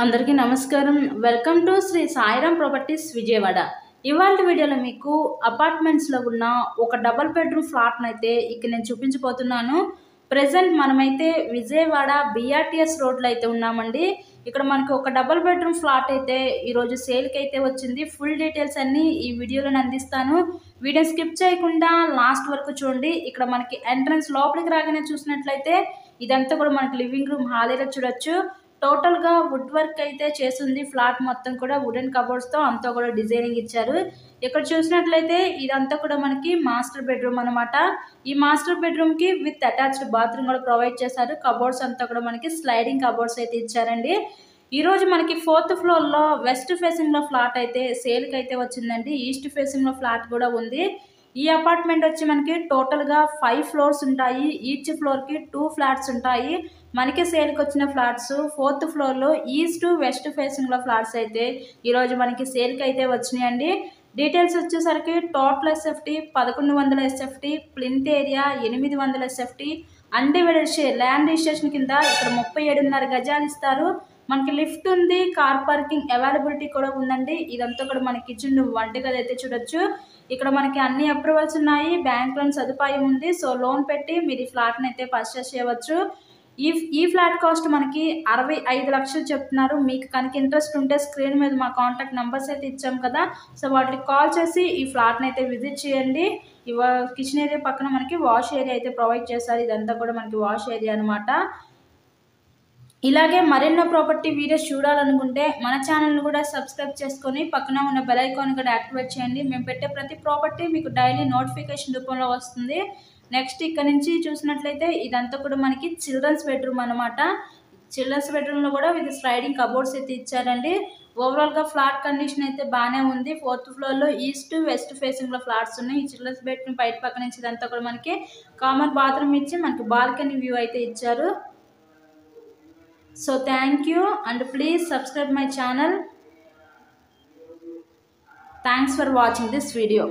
అందరికీ నమస్కారం. Welcome to Shri Sairam properties Vijayawada. ఇవాళ వీడియోలో మీకు అపార్ట్మెంట్స్లో ఉన్న ఒక డబుల్ బెడ్రూమ్ ఫ్లాట్ని అయితే ఇక్కడ నేను చూపించబోతున్నాను. ప్రెజెంట్ మనమైతే విజయవాడ బిఆర్టీఎస్ రోడ్లో అయితే ఉన్నామండి. ఇక్కడ మనకి ఒక డబుల్ బెడ్రూమ్ ఫ్లాట్ అయితే ఈరోజు సేల్కి అయితే వచ్చింది. ఫుల్ డీటెయిల్స్ అన్నీ ఈ వీడియోలో అందిస్తాను. వీడియో స్కిప్ చేయకుండా లాస్ట్ వరకు చూడండి. ఇక్కడ మనకి ఎంట్రన్స్ లోపలికి రాగానే చూసినట్లయితే ఇదంతా కూడా మనకి లివింగ్ రూమ్ హాల్ ఏరియా చూడొచ్చు. టోటల్ గా వుడ్ వర్క్ అయితే చేస్తుంది. ఫ్లాట్ మొత్తం కూడా వుడెన్ కబోర్డ్స్ తో అంతా కూడా డిజైనింగ్ ఇచ్చారు. ఇక్కడ చూసినట్లయితే ఇదంతా కూడా మనకి మాస్టర్ బెడ్రూమ్ అన్నమాట. ఈ మాస్టర్ బెడ్రూమ్ కి విత్ అటాచ్డ్ బాత్రూమ్ కూడా ప్రొవైడ్ చేశారు. కబోర్డ్స్ అంతా కూడా మనకి స్లైడింగ్ కబోర్డ్స్ అయితే ఇచ్చారండి. ఈ రోజు మనకి 4th ఫ్లోర్ లో వెస్ట్ ఫేసింగ్ లో ఫ్లాట్ అయితే సేల్ కి అయితే వచ్చిందండి. ఈస్ట్ ఫేసింగ్ లో ఫ్లాట్ కూడా ఉంది. ఈ అపార్ట్మెంట్ వచ్చి మనకి టోటల్ గా 5 ఫ్లోర్స్ ఉంటాయి. ఈచ్ ఫ్లోర్ కి 2 ఫ్లాట్స్ ఉంటాయి. మనకి సేల్కి వచ్చిన ఫ్లాట్స్ 4th ఫ్లోర్ లో ఈస్ట్ వెస్ట్ ఫేసింగ్ లో ఫ్లాట్స్ అయితే ఈరోజు మనకి సేల్కి అయితే వచ్చినాయండి. డీటెయిల్స్ వచ్చేసరికి total SFT 1100 SFT, plinth area 800 SFT, undivided share land registration కింద ఇక్కడ 37.5 గజాలు ఇస్తారు. మనకి లిఫ్ట్ ఉంది, కార్ పార్కింగ్ అవైలబిలిటీ కూడా ఉందండి. ఇదంతా కూడా మన కిచెన్ వంటగది అయితే చూడొచ్చు. ఇక్కడ మనకి అన్ని అప్రూవల్స్ ఉన్నాయి. బ్యాంక్ లోన్ సదుపాయం ఉంది. సో లోన్ పెట్టి మీరు ఈ ఫ్లాట్ని అయితే పర్చేస్ చేయవచ్చు. ఈ ఫ్లాట్ కాస్ట్ మనకి 65 లక్షలు చెప్తున్నారు. మీకు కనుక ఇంట్రెస్ట్ ఉంటే స్క్రీన్ మీద మా కాంటాక్ట్ నెంబర్స్ అయితే ఇచ్చాం కదా, సో వాటికి కాల్ చేసి ఈ ఫ్లాట్ని అయితే విజిట్ చేయండి. కిచెన్ ఏరియా పక్కన మనకి వాష్ ఏరియా అయితే ప్రొవైడ్ చేస్తారు. ఇదంతా కూడా మనకి వాష్ ఏరియా అనమాట. ఇలాగే మరెన్నో ప్రాపర్టీ వీడియోస్ చూడాలనుకుంటే మన ఛానల్ని కూడా సబ్స్క్రైబ్ చేసుకొని పక్కన ఉన్న బెల్ ఐకాన్ కూడా యాక్టివేట్ చేయండి. మేము పెట్టే ప్రతి ప్రాపర్టీ మీకు డైలీ నోటిఫికేషన్ రూపంలో వస్తుంది. నెక్స్ట్ ఇక్కడ నుంచి చూసినట్లయితే ఇదంతా కూడా మనకి చిల్డ్రన్స్ బెడ్రూమ్ అనమాట. చిల్డ్రన్స్ బెడ్రూమ్లో కూడా విత్ స్లైడింగ్ కబోర్డ్స్ అయితే ఇచ్చారండి. ఓవరాల్గా ఫ్లాట్ కండిషన్ అయితే బాగానే ఉంది. 4th ఫ్లోర్లో ఈస్ట్ వెస్ట్ ఫేసింగ్లో ఫ్లాట్స్ ఉన్నాయి. ఈ చిల్డ్రన్స్ బెడ్రూమ్ బయట పక్క నుంచి ఇదంతా కూడా మనకి కామన్ బాత్రూమ్ ఇచ్చి మనకి బాల్కనీ వ్యూ అయితే ఇచ్చారు. So thank you and please subscribe my channel. Thanks for watching this video.